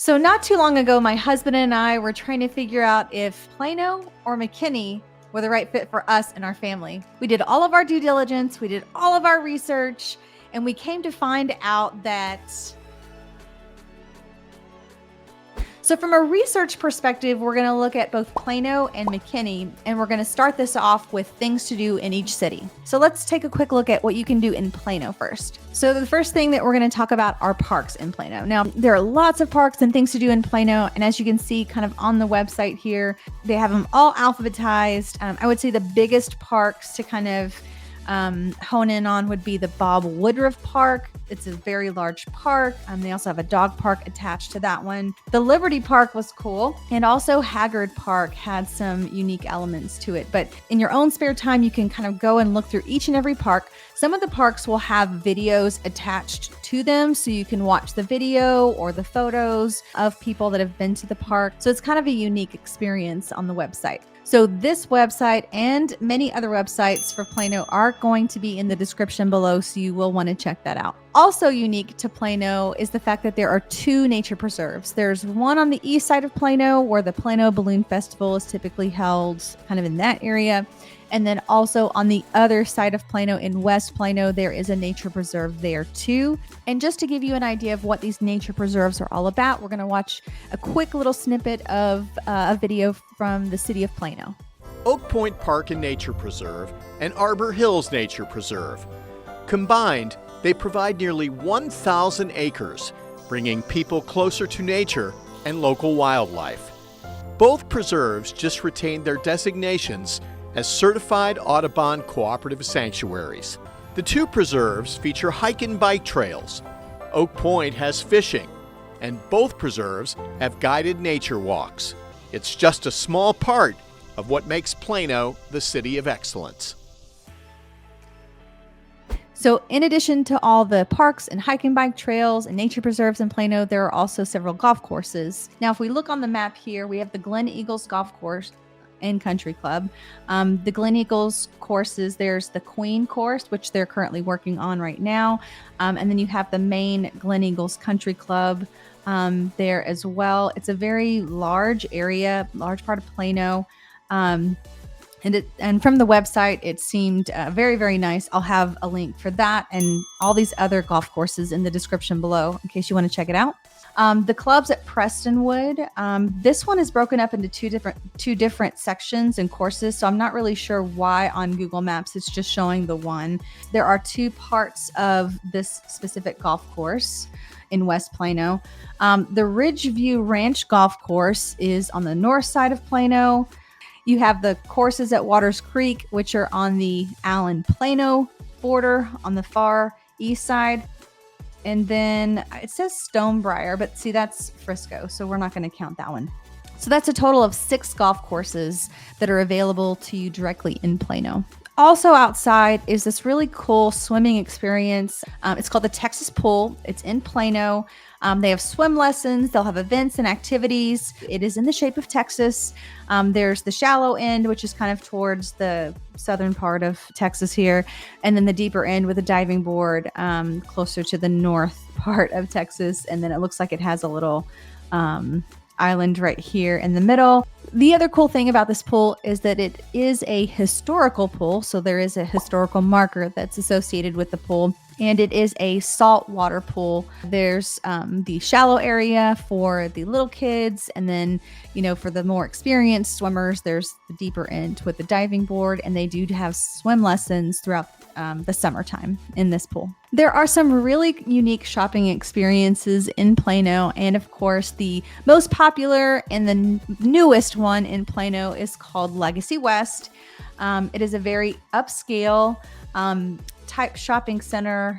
So not too long ago, my husband and I were trying to figure out if Plano or McKinney were the right fit for us and our family. We did all of our due diligence, we did all of our research, and we came to find out that from a research perspective, we're going to look at both Plano and McKinney, and we're going to start this off with things to do in each city. So let's take a quick look at what you can do in Plano first. So the first thing that we're going to talk about are parks in Plano. Now, there are lots of parks and things to do in Plano, and as you can see kind of on the website here, they have them all alphabetized. I would say the biggest parks to kind of hone in on would be the Bob Woodruff Park. It's a very large park. They also have a dog park attached to that one. The Liberty Park was cool. And also Haggard Park had some unique elements to it. But in your own spare time, you can kind of go and look through each and every park. Some of the parks will have videos attached to them, so you can watch the video or the photos of people that have been to the park. So it's kind of a unique experience on the website. So this website and many other websites for Plano are going to be in the description below, so you will want to check that out. Also unique to Plano is the fact that there are two nature preserves. There's one on the east side of Plano where the Plano Balloon Festival is typically held kind of in that area. And then also on the other side of Plano in West Plano, there is a nature preserve there too. And just to give you an idea of what these nature preserves are all about, we're going to watch a quick little snippet of a video from the city of Plano. Oak Point Park and Nature Preserve and Arbor Hills Nature Preserve. Combined, they provide nearly 1,000 acres, bringing people closer to nature and local wildlife. Both preserves just retained their designations as Certified Audubon Cooperative Sanctuaries. The two preserves feature hike and bike trails. Oak Point has fishing, and both preserves have guided nature walks. It's just a small part of what makes Plano the city of excellence. So in addition to all the parks and hike and bike trails and nature preserves in Plano, there are also several golf courses. Now, if we look on the map here, we have the Glen Eagles Golf Course and Country Club. The Glen Eagles courses, there's the Queen course, which they're currently working on right now. And then you have the main Glen Eagles Country Club there as well. It's a very large area, large part of Plano. And from the website, it seemed very, very nice. I'll have a link for that and all these other golf courses in the description below in case you want to check it out. The clubs at Prestonwood, this one is broken up into two different sections and courses, so I'm not really sure why on Google Maps it's just showing the one. There are two parts of this specific golf course in West Plano. The Ridgeview Ranch Golf Course is on the north side of Plano. You have the courses at Waters Creek, which are on the Allen-Plano border on the far east side. And then it says Stonebriar, but see, that's Frisco, so we're not going to count that one. So that's a total of 6 golf courses that are available to you directly in Plano. Also outside is this really cool swimming experience. It's called the Texas Pool. It's in Plano. They have swim lessons. They'll have events and activities. It is in the shape of Texas. There's the shallow end, which is kind of towards the southern part of Texas here. And then the deeper end with a diving board closer to the north part of Texas. And then it looks like it has a little island right here in the middle. The other cool thing about this pool is that it is a historical pool. So there is a historical marker that's associated with the pool. And it is a saltwater pool. There's the shallow area for the little kids. And then, for the more experienced swimmers, there's the deeper end with the diving board. And they do have swim lessons throughout the summertime in this pool. There are some really unique shopping experiences in Plano. And of course, the most popular and the newest one in Plano is called Legacy West. It is a very upscale type shopping center.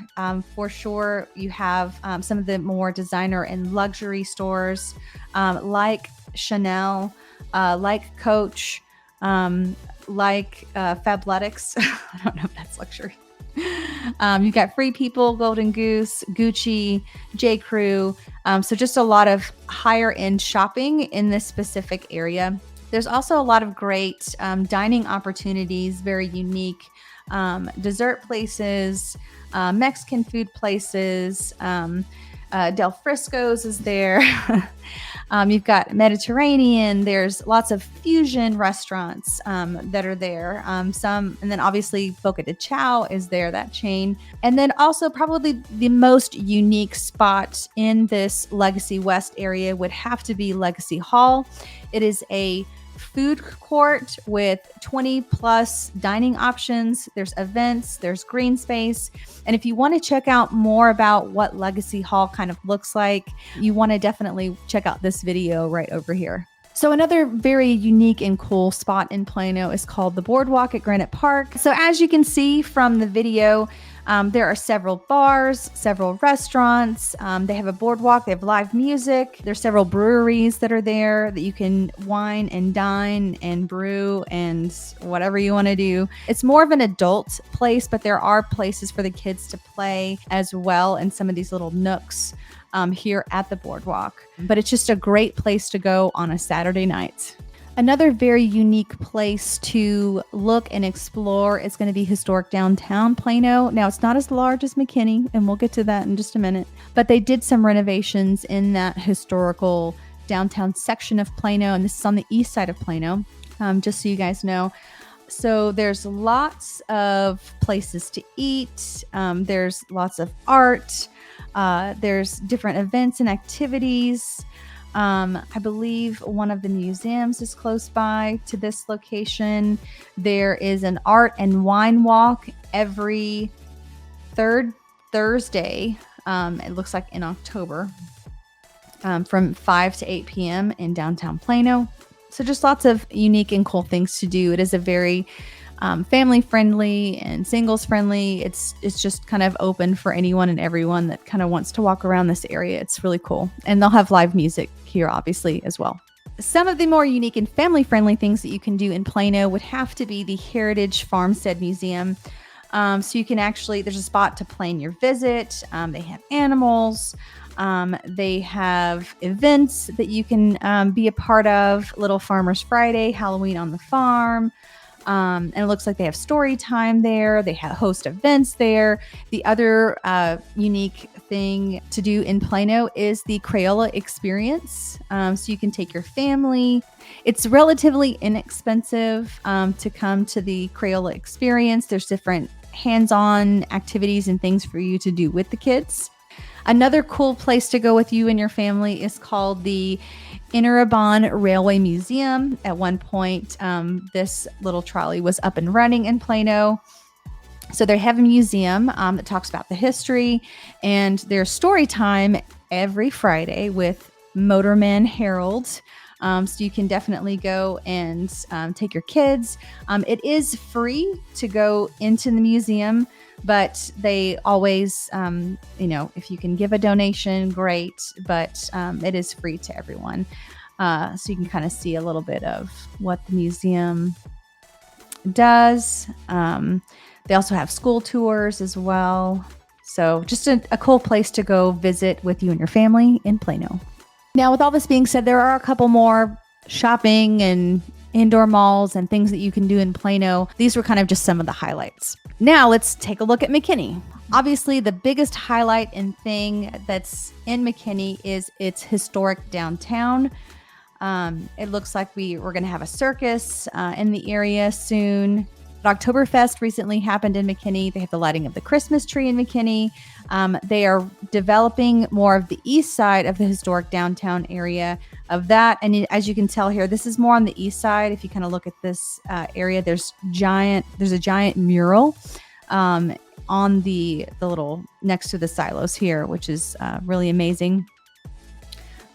For sure, you have some of the more designer and luxury stores like Chanel, like Coach, like Fabletics. I don't know if that's luxury. You've got Free People, Golden Goose, Gucci, J. Crew. So just a lot of higher end shopping in this specific area. There's also a lot of great dining opportunities, very unique dessert places, Mexican food places, Del Frisco's is there. You've got Mediterranean. There's lots of fusion restaurants that are there. And then obviously Boca de Chao is there, that chain. And then also probably the most unique spot in this Legacy West area would have to be Legacy Hall. It is a food court with 20 plus dining options. There's events, there's green space. And if you want to check out more about what Legacy Hall kind of looks like, you want to definitely check out this video right over here. So another very unique and cool spot in Plano is called the Boardwalk at Granite Park. So as you can see from the video, there are several bars, several restaurants. They have a boardwalk, they have live music. There's several breweries that are there that you can wine and dine and brew and whatever you want to do. It's more of an adult place, but there are places for the kids to play as well in some of these little nooks here at the boardwalk. But it's just a great place to go on a Saturday night. Another very unique place to look and explore is going to be historic downtown Plano. Now, it's not as large as McKinney, and we'll get to that in just a minute, but they did some renovations in that historical downtown section of Plano, and this is on the east side of Plano, just so you guys know. So there's lots of places to eat. There's lots of art. There's different events and activities. I believe one of the museums is close by to this location. There is an art and wine walk every third Thursday. It looks like in October, from 5 to 8 p.m. in downtown Plano. So just lots of unique and cool things to do. It is a very family friendly and singles friendly. It's just kind of open for anyone and everyone that kind of wants to walk around this area. It's really cool. And they'll have live music here, obviously, as well. Some of the more unique and family friendly things that you can do in Plano would have to be the Heritage Farmstead Museum. So you can actually, there's a spot to plan your visit. They have animals. They have events that you can be a part of. Little Farmers Friday, Halloween on the Farm. And it looks like they have story time there. They host events there. The other unique thing to do in Plano is the Crayola experience. So you can take your family. It's relatively inexpensive to come to the Crayola experience. There's different hands-on activities and things for you to do with the kids. Another cool place to go with you and your family is called the Inban Railway Museum. At one point, this little trolley was up and running in Plano. So they have a museum that talks about the history, and there's story time every Friday with Motorman Harold. So you can definitely go and take your kids. It is free to go into the museum, but they always, if you can give a donation, great. But it is free to everyone. So you can kind of see a little bit of what the museum does. They also have school tours as well. So just a cool place to go visit with you and your family in Plano. Now, with all this being said, there are a couple more shopping and indoor malls and things that you can do in Plano. These were kind of just some of the highlights. Now let's take a look at McKinney. Obviously, the biggest highlight and thing that's in McKinney is its historic downtown. It looks like we're going to have a circus in the area soon. Oktoberfest recently happened in McKinney. They have the lighting of the Christmas tree in McKinney. They are developing more of the east side of the historic downtown area of that. And as you can tell here, this is more on the east side. If you kind of look at this area, there's a giant mural on the little next to the silos here, which is really amazing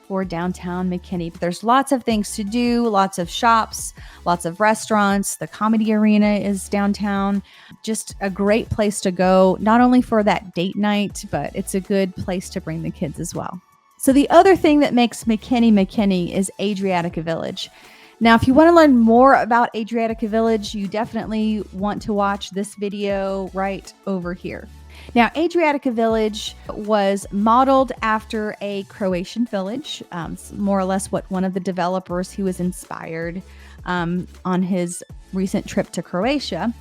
for downtown McKinney. But there's lots of things to do, lots of shops, lots of restaurants. The comedy arena is downtown. Just a great place to go, not only for that date night, but it's a good place to bring the kids as well. So the other thing that makes McKinney is Adriatica Village. Now, if you want to learn more about Adriatica Village, you definitely want to watch this video right over here. Now, Adriatica Village was modeled after a Croatian village, more or less what one of the developers who was inspired on his recent trip to Croatia.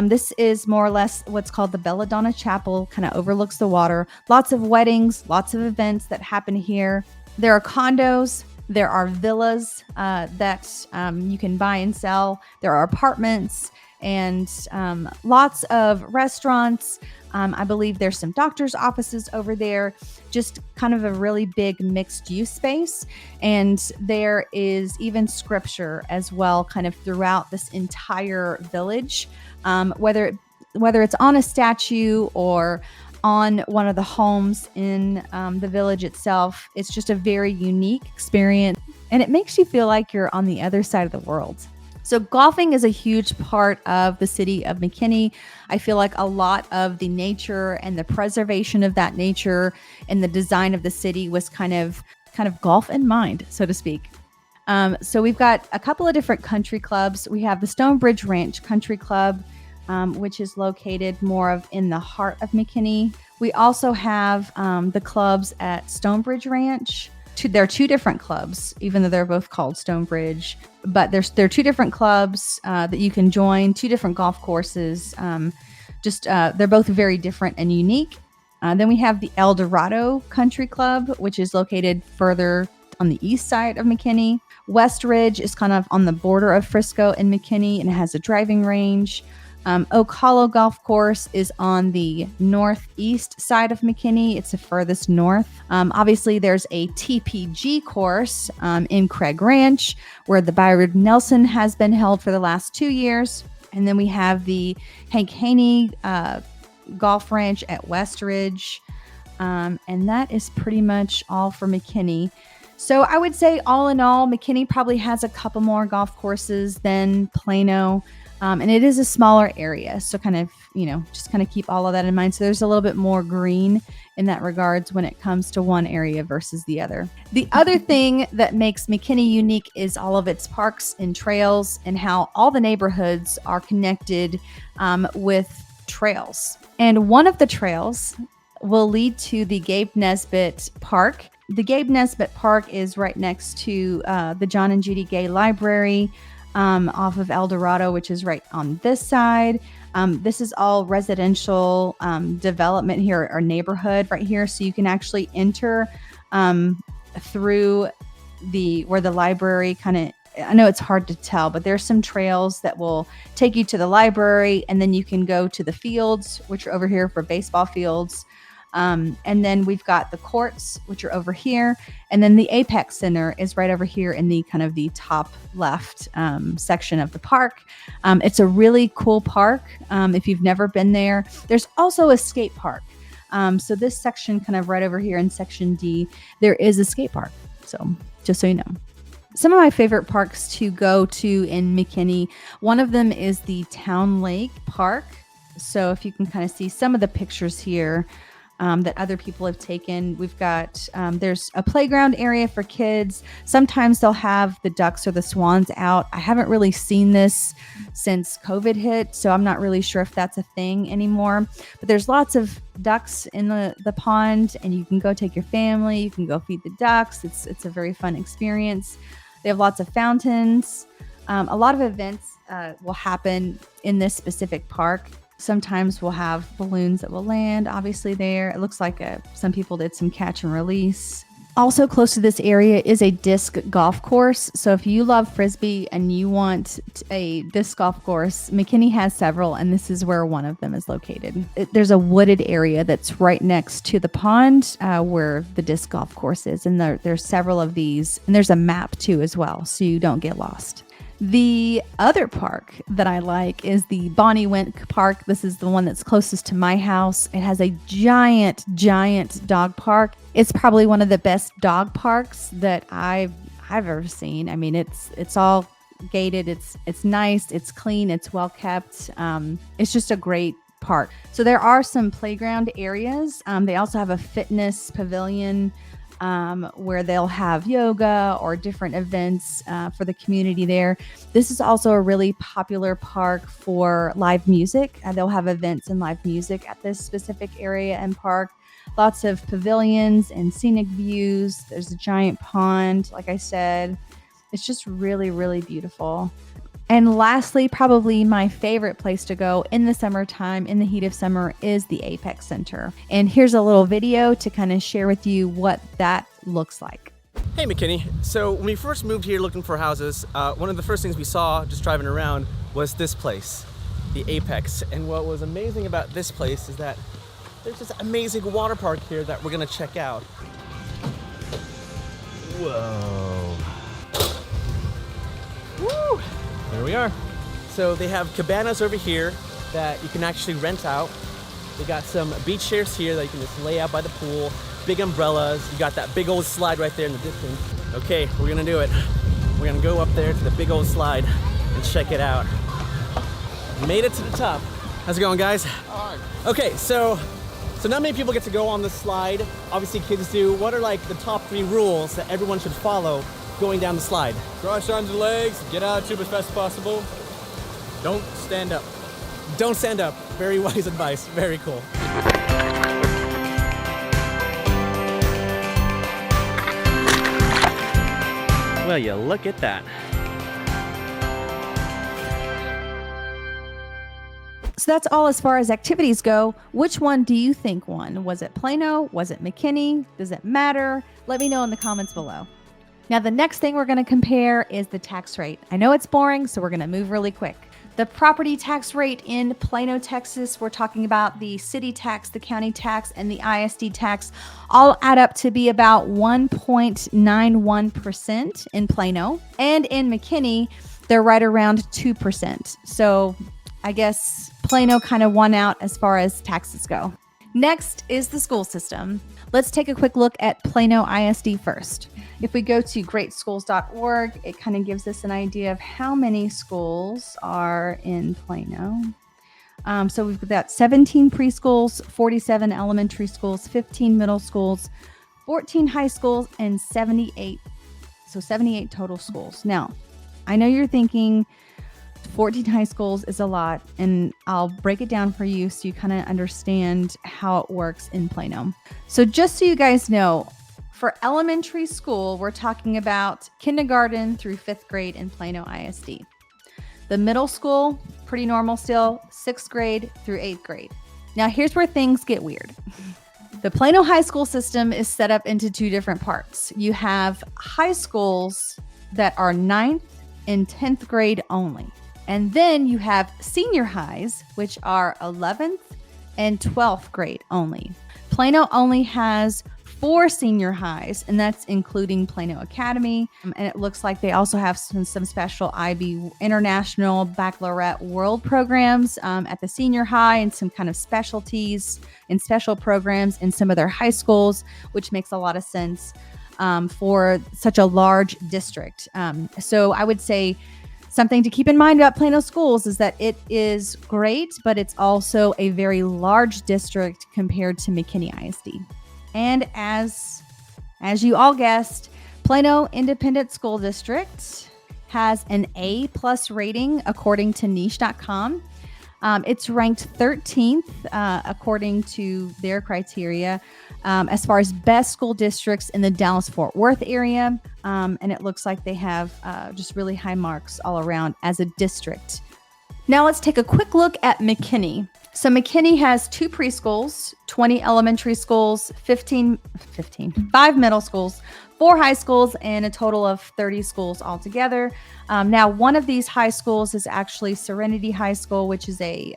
This is more or less what's called the Belladonna Chapel, kind of overlooks the water. Lots of weddings, lots of events that happen here. There are condos, there are villas that you can buy and sell. There are apartments and lots of restaurants. I believe there's some doctor's offices over there, just kind of a really big mixed use space. And there is even scripture as well, kind of throughout this entire village, whether it's on a statue or on one of the homes in the village itself. It's just a very unique experience, and it makes you feel like you're on the other side of the world. So golfing is a huge part of the city of McKinney. I feel like a lot of the nature and the preservation of that nature and the design of the city was kind of golf in mind, so to speak. So we've got a couple of different country clubs. We have the Stonebridge Ranch Country Club, which is located more of in the heart of McKinney. We also have the clubs at Stonebridge Ranch. There are two different clubs, even though they're both called Stonebridge, but there are two different clubs that you can join, two different golf courses. They're both very different and unique. Then we have the El Dorado Country Club, which is located further on the east side of McKinney. West Ridge is kind of on the border of Frisco and McKinney, and it has a driving range. Oak Hollow Golf Course is on the northeast side of McKinney. It's the furthest north. Obviously, there's a TPG course in Craig Ranch, where the Byron Nelson has been held for the last 2 years. And then we have the Hank Haney Golf Ranch at West Ridge. And that is pretty much all for McKinney. So I would say all in all, McKinney probably has a couple more golf courses than Plano. And it is a smaller area. So just keep all of that in mind. So there's a little bit more green in that regards when it comes to one area versus the other. The other thing that makes McKinney unique is all of its parks and trails and how all the neighborhoods are connected with trails. And one of the trails will lead to the Gabe Nesbitt Park. The Gabe Nesbitt Park is right next to the John and Judy Gay Library, off of El Dorado, which is right on this side. This is all residential development here, or neighborhood right here. So you can actually enter through where the library I know it's hard to tell, but there's some trails that will take you to the library, and then you can go to the fields, which are over here for baseball fields. And then we've got the courts, which are over here. And then the Apex Center is right over here in the kind of the top left section of the park. It's a really cool park. If you've never been there, there's also a skate park. So this section kind of right over here in section D, there is a skate park. So just so you know. Some of my favorite parks to go to in McKinney, one of them is the Town Lake Park. So if you can kind of see some of the pictures here, that other people have taken. We've got, there's a playground area for kids. Sometimes they'll have the ducks or the swans out. I haven't really seen this since COVID hit, so I'm not really sure if that's a thing anymore. But there's lots of ducks in the pond, and you can go take your family. You can go feed the ducks. It's a very fun experience. They have lots of fountains. A lot of events will happen in this specific park. Sometimes we'll have balloons that will land, obviously, there. It looks like some people did some catch and release. Also close to this area is a disc golf course. So if you love Frisbee and you want a disc golf course, McKinney has several, and this is where one of them is located. There's a wooded area that's right next to the pond where the disc golf course is. And there's several of these. And there's a map too as well, so you don't get lost. The other park that I like is the Bonnie Wink Park. This is the one that's closest to my house. It has a giant dog park. It's probably one of the best dog parks that I've ever seen. I mean, it's all gated. It's nice. It's clean. It's well kept. It's just a great park. So there are some playground areas. They also have a fitness pavilion where they'll have yoga or different events for the community there. This is also a really popular park for live music. They'll have events and live music at this specific area and park. Lots of pavilions and scenic views. There's a giant pond, like I said. It's just really, really beautiful. And lastly, probably my favorite place to go in the summertime, in the heat of summer, is the Apex Center. And here's a little video to kind of share with you what that looks like. Hey McKinney, so when we first moved here looking for houses, one of the first things we saw just driving around was this place, the Apex. And what was amazing about this place is that there's this amazing water park here that we're gonna check out. Whoa. Woo! There we are. So they have cabanas over here that you can actually rent out. They got some beach chairs here that you can just lay out by the pool. Big umbrellas. You got that big old slide right there in the distance. Okay, we're gonna do it. We're gonna go up there to the big old slide and check it out. Made it to the top. How's it going, guys? All right. Okay, so not many people get to go on the slide. Obviously kids do. What are like the top 3 rules that everyone should follow going down the slide? Cross your arms and legs, get out of the tube as fast as possible. Don't stand up. Don't stand up. Very wise advice. Very cool. Well, you look at that. So that's all as far as activities go. Which one do you think won? Was it Plano? Was it McKinney? Does it matter? Let me know in the comments below. Now, the next thing we're going to compare is the tax rate. I know it's boring, so we're going to move really quick. The property tax rate in Plano, Texas, we're talking about the city tax, the county tax, and the ISD tax, all add up to be about 1.91% in Plano. And in McKinney, they're right around 2%. So I guess Plano kind of won out as far as taxes go. Next is the school system. Let's take a quick look at Plano ISD first. If we go to greatschools.org, it kind of gives us an idea of how many schools are in Plano. So we've got 17 preschools, 47 elementary schools, 15 middle schools, 14 high schools, and 78 total schools. Now, I know you're thinking 14 high schools is a lot, and I'll break it down for you so you kind of understand how it works in Plano. So just so you guys know, for elementary school, we're talking about kindergarten through 5th grade in Plano ISD. The middle school, pretty normal still, 6th grade through 8th grade. Now here's where things get weird. The Plano high school system is set up into 2 different parts. You have high schools that are 9th and 10th grade only. And then you have senior highs, which are 11th and 12th grade only. Plano only has 4 senior highs, and that's including Plano Academy. And it looks like they also have some special IB International Baccalaureate World programs at the senior high, and some kind of specialties and special programs in some of their high schools, which makes a lot of sense for such a large district. So I would say something to keep in mind about Plano Schools is that it is great, but it's also a very large district compared to McKinney ISD. And as you all guessed, Plano Independent School District has an A+ rating according to Nichecom. It's ranked 13th according to their criteria as far as best school districts in the Dallas-Fort Worth area. And it looks like they have just really high marks all around as a district. Now let's take a quick look at McKinney. So McKinney has 2 preschools, 20 elementary schools, 5 middle schools, 4 high schools, and a total of 30 schools altogether. Now, one of these high schools is actually Serenity High School, which is a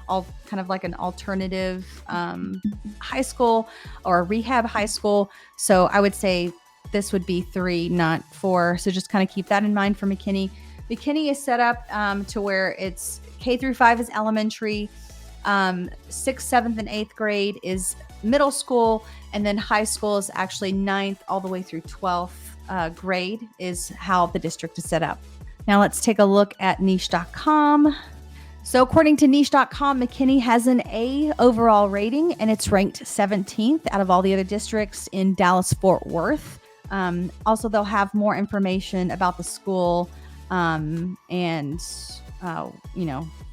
all kind of like an alternative high school or a rehab high school. So I would say this would be 3, not 4. So just kind of keep that in mind for McKinney. McKinney is set up to where it's K through 5 is elementary, 6th, 7th, and 8th grade is middle school, and then high school is actually 9th all the way through 12th grade is how the district is set up. Now let's take a look at niche.com. So according to niche.com, McKinney has an A overall rating, and it's ranked 17th out of all the other districts in Dallas-Fort Worth. Also, they'll have more information about the school and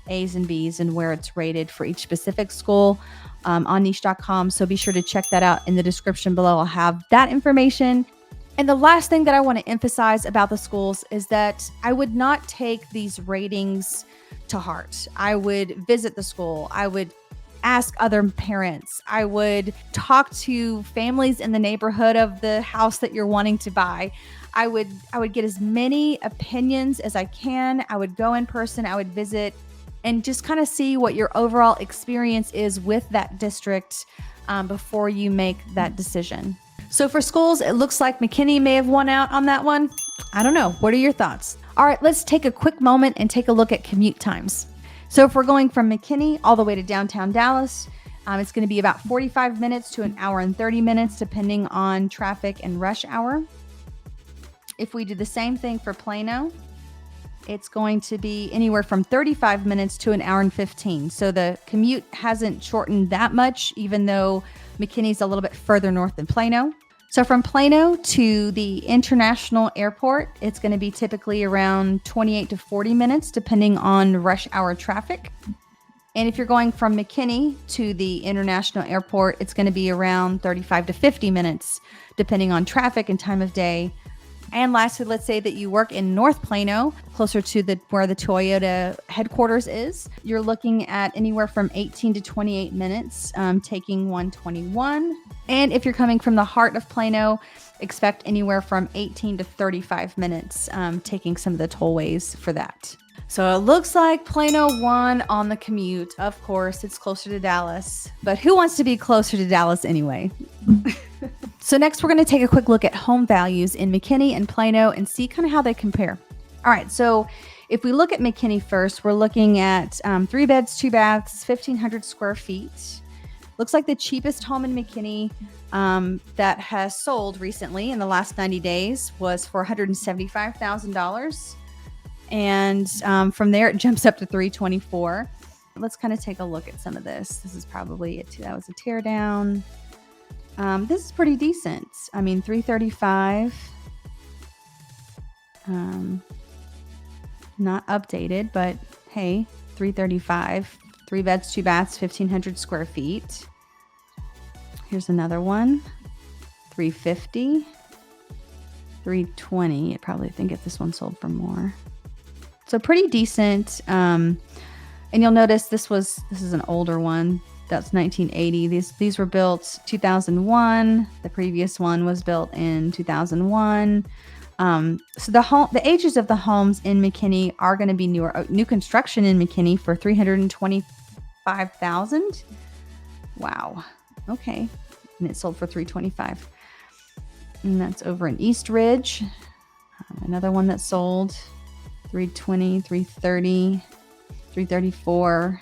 A's and B's and where it's rated for each specific school on niche.com. So be sure to check that out in the description below. I'll have that information. And the last thing that I want to emphasize about the schools is that I would not take these ratings to heart. I would visit the school. I would ask other parents. I would talk to families in the neighborhood of the house that you're wanting to buy. I would get as many opinions as I can. I would go in person. I would visit and just kind of see what your overall experience is with that district before you make that decision. So for schools, it looks like McKinney may have won out on that one. I don't know. What are your thoughts? All right, let's take a quick moment and take a look at commute times. So if we're going from McKinney all the way to downtown Dallas, it's going to be about 45 minutes to an hour and 30 minutes, depending on traffic and rush hour. If we do the same thing for Plano, it's going to be anywhere from 35 minutes to an hour and 15. So the commute hasn't shortened that much, even though McKinney's a little bit further north than Plano. So from Plano to the international airport, it's going to be typically around 28 to 40 minutes, depending on rush hour traffic. And if you're going from McKinney to the international airport, it's going to be around 35 to 50 minutes, depending on traffic and time of day. And lastly, let's say that you work in North Plano, closer to where the Toyota headquarters is. You're looking at anywhere from 18 to 28 minutes, taking 121. And if you're coming from the heart of Plano, expect anywhere from 18 to 35 minutes, taking some of the tollways for that. So it looks like Plano won on the commute. Of course, it's closer to Dallas, but who wants to be closer to Dallas anyway? So next, we're going to take a quick look at home values in McKinney and Plano and see kind of how they compare. All right, so if we look at McKinney first, we're looking at 3 beds, 2 baths, 1,500 square feet. Looks like the cheapest home in McKinney that has sold recently in the last 90 days was for $175,000. And from there, it jumps up to $324,000. Let's kind of take a look at some of this. This is probably it. That was a tear down. This is pretty decent. I mean, $335,000. Not updated, but hey, $335,000. 3 beds, 2 baths, 1,500 square feet. Here's another one. $350,000. $320,000. I probably think if this one sold for more. So pretty decent. And you'll notice this is an older one. That's 1980. These were built 2001. The previous one was built in 2001. So the ages of the homes in McKinney are going to be newer. New construction in McKinney for $325,000. Wow. Okay. And it sold for $325,000. And that's over in East Ridge. Another one that sold $320,000, $330,000, $334,000.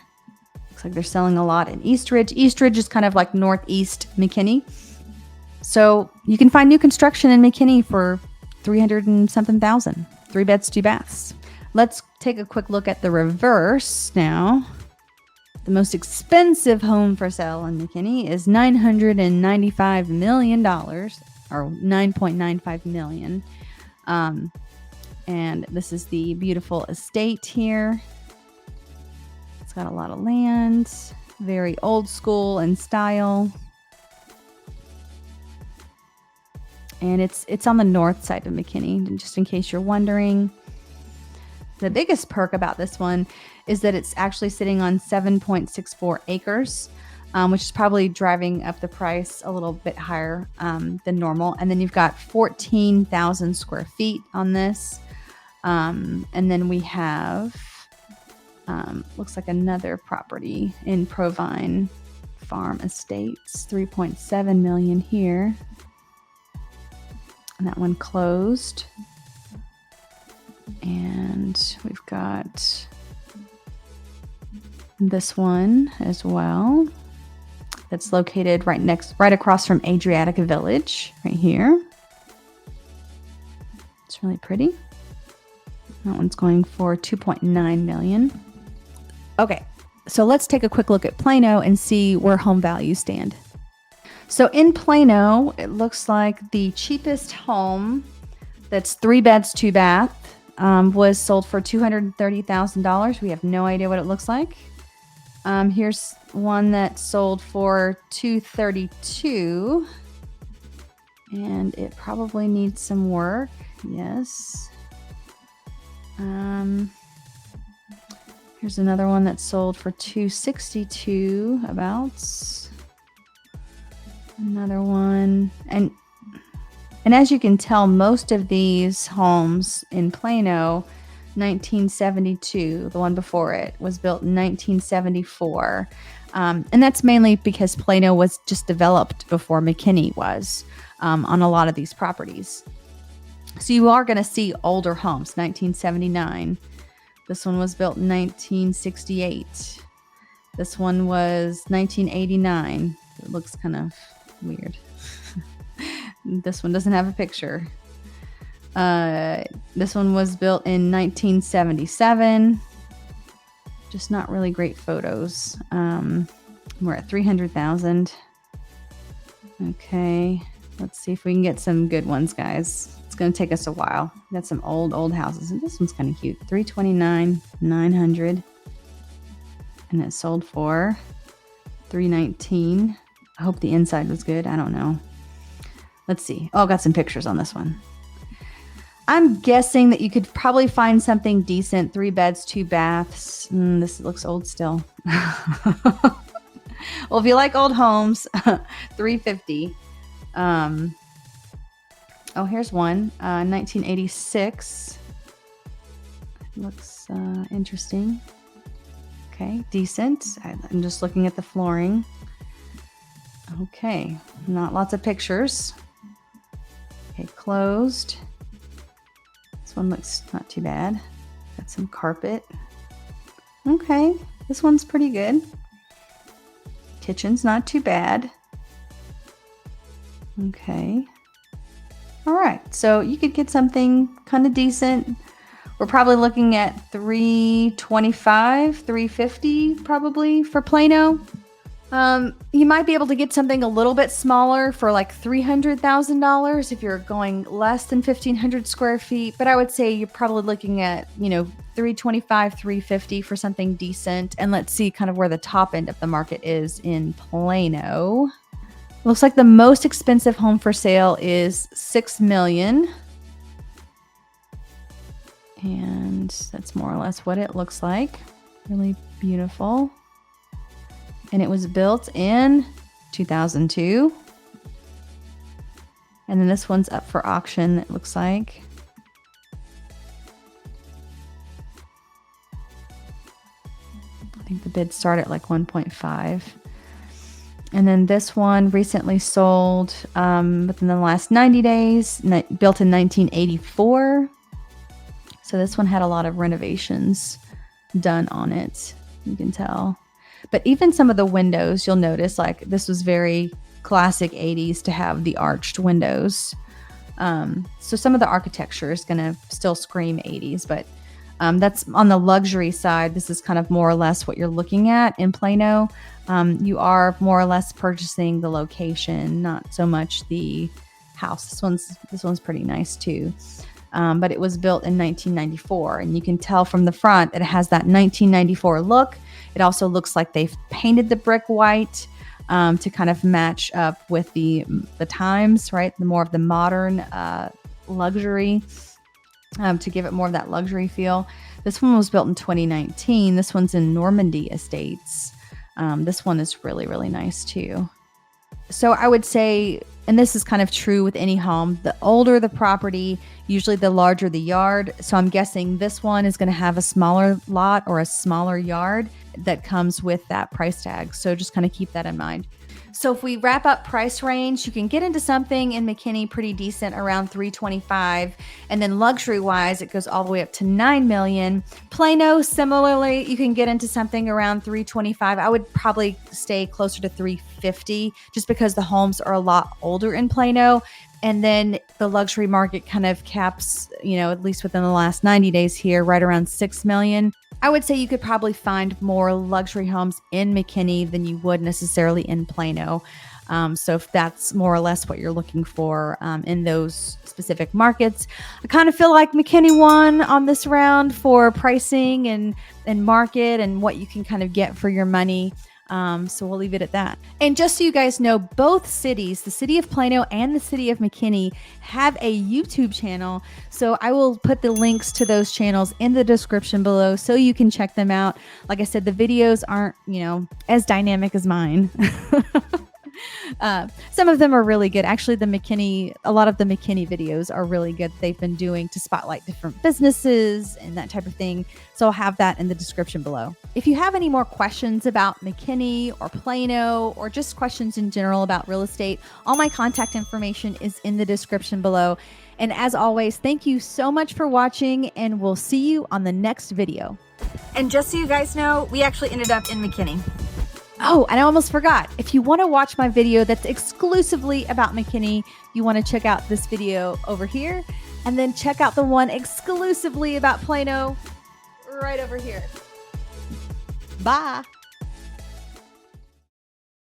Looks like they're selling a lot in East Ridge. East Ridge is kind of like northeast McKinney. So you can find new construction in McKinney for $300 and something thousand. 3 beds, 2 baths. Let's take a quick look at the reverse now. The most expensive home for sale in McKinney is $995 million, or $9.95 million. And this is the beautiful estate here. It's got a lot of land, very old school in style. And it's on the north side of McKinney, just in case you're wondering. The biggest perk about this one is that it's actually sitting on 7.64 acres, which is probably driving up the price a little bit higher than normal. And then you've got 14,000 square feet on this. And then we have, looks like another property in Provine Farm Estates, 3.7 million here. And that one closed. And we've got this one as well. That's located right across from Adriatica Village, right here. It's really pretty. That one's going for $2.9 million. Okay, so let's take a quick look at Plano and see where home values stand. So in Plano, it looks like the cheapest home that's 3 beds, 2 bath was sold for $230,000. We have no idea what it looks like. Here's one that sold for $232,000. And it probably needs some work. Yes. Here's another one that sold for $262 about. Another one. And as you can tell, most of these homes in Plano, 1972, the one before it was built in 1974. And that's mainly because Plano was just developed before McKinney was on a lot of these properties. So you are going to see older homes, 1979. This one was built in 1968. This one was 1989. It looks kind of weird. This one doesn't have a picture. This one was built in 1977. Just not really great photos. We're at 300,000. Okay, let's see if we can get some good ones, guys. It's going to take us a while. We got some old houses, and this one's kind of cute. 329, 900, and it sold for 319. I hope the inside was good. I don't know. Let's see. Oh, I got some pictures on this one. I'm guessing that you could probably find something decent. 3 beds, 2 baths. This looks old still. Well, if you like old homes, 350. Oh, here's one. 1986. Looks interesting. Okay, decent. I'm just looking at the flooring. Okay, not lots of pictures. Okay, closed. This one looks not too bad. Got some carpet. Okay, this one's pretty good. Kitchen's not too bad. Okay. All right, so you could get something kind of decent. We're probably looking at 325, 350 probably for Plano. You might be able to get something a little bit smaller for like $300,000 if you're going less than 1,500 square feet. But I would say you're probably looking at, 325, 350 for something decent. And let's see kind of where the top end of the market is in Plano. Looks like the most expensive home for sale is $6 million. And that's more or less what it looks like. Really beautiful. And it was built in 2002. And then this one's up for auction, it looks like. I think the bids start at like 1.5. And then this one recently sold within the last 90 days, built in 1984. So this one had a lot of renovations done on it, you can tell. But even some of the windows, you'll notice, like this was very classic 80s to have the arched windows. So some of the architecture is going to still scream 80s, but that's on the luxury side. This is kind of more or less what you're looking at in Plano. You are more or less purchasing the location, not so much the house. This one's pretty nice too. But it was built in 1994, and you can tell from the front that it has that 1994 look. It also looks like they've painted the brick white to kind of match up with the times, right? The more of the modern luxury to give it more of that luxury feel. This one was built in 2019. This one's in Normandy Estates. This one is really, really nice too. So I would say, and this is kind of true with any home, the older the property, usually the larger the yard. So I'm guessing this one is going to have a smaller lot or a smaller yard that comes with that price tag. So just kind of keep that in mind. So if we wrap up price range, you can get into something in McKinney pretty decent around $325. And then luxury wise, it goes all the way up to $9 million. Plano, similarly, you can get into something around $325. I would probably stay closer to $350 just because the homes are a lot older in Plano. And then the luxury market kind of caps, at least within the last 90 days here, right around $6 million. I would say you could probably find more luxury homes in McKinney than you would necessarily in Plano. So if that's more or less what you're looking for in those specific markets, I kind of feel like McKinney won on this round for pricing and market and what you can kind of get for your money. So we'll leave it at that. And just so you guys know, both cities, the city of Plano and the city of McKinney, have a YouTube channel. So I will put the links to those channels in the description below so you can check them out. Like I said, the videos aren't, as dynamic as mine. Some of them are really good. Actually, a lot of the McKinney videos are really good. They've been doing to spotlight different businesses and that type of thing. So I'll have that in the description below. If you have any more questions about McKinney or Plano, or just questions in general about real estate, all my contact information is in the description below. And as always, thank you so much for watching, and we'll see you on the next video. And just so you guys know, we actually ended up in McKinney. Oh, and I almost forgot. If you want to watch my video that's exclusively about McKinney, you want to check out this video over here, and then check out the one exclusively about Plano right over here. Bye.